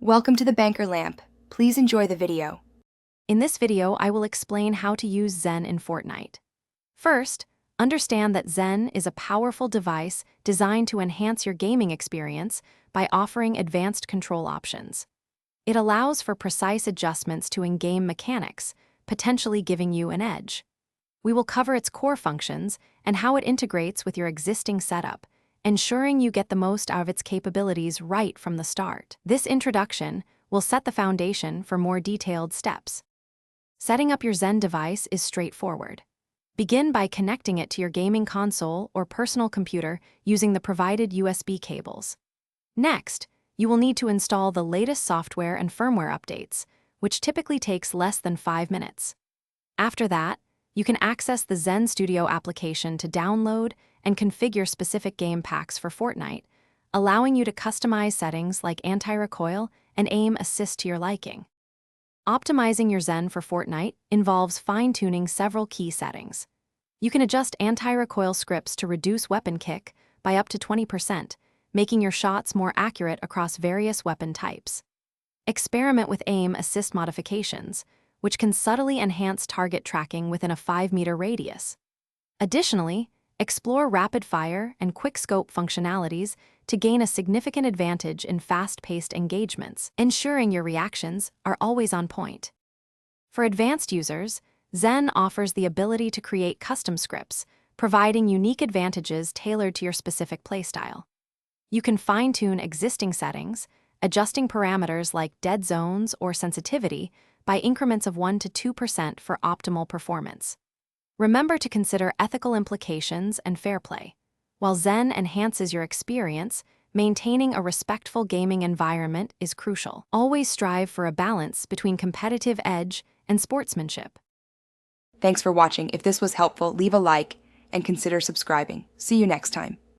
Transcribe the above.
Welcome to the Banker Lamp. Please enjoy the video. In this video, I will explain how to use Zen in Fortnite. First, understand that Zen is a powerful device designed to enhance your gaming experience by offering advanced control options. It allows for precise adjustments to in-game mechanics, potentially giving you an edge. We will cover its core functions and how it integrates with your existing setup, ensuring you get the most out of its capabilities right from the start. This introduction will set the foundation for more detailed steps. Setting up your Zen device is straightforward. Begin by connecting it to your gaming console or personal computer using the provided USB cables. Next, you will need to install the latest software and firmware updates, which typically takes less than 5 minutes. After that, you can access the Zen Studio application to download and configure specific game packs for Fortnite, allowing you to customize settings like anti-recoil and aim assist to your liking. Optimizing your Zen for Fortnite involves fine-tuning several key settings. You can adjust anti-recoil scripts to reduce weapon kick by up to 20%, making your shots more accurate across various weapon types. Experiment with aim assist modifications, which can subtly enhance target tracking within a 5-meter radius. Additionally, explore rapid-fire and quick-scope functionalities to gain a significant advantage in fast-paced engagements, ensuring your reactions are always on point. For advanced users, Zen offers the ability to create custom scripts, providing unique advantages tailored to your specific playstyle. You can fine-tune existing settings, adjusting parameters like dead zones or sensitivity by increments of 1 to 2% for optimal performance. Remember to consider ethical implications and fair play. While Zen enhances your experience, maintaining a respectful gaming environment is crucial. Always strive for a balance between competitive edge and sportsmanship. Thanks for watching. If this was helpful, leave a like and consider subscribing. See you next time.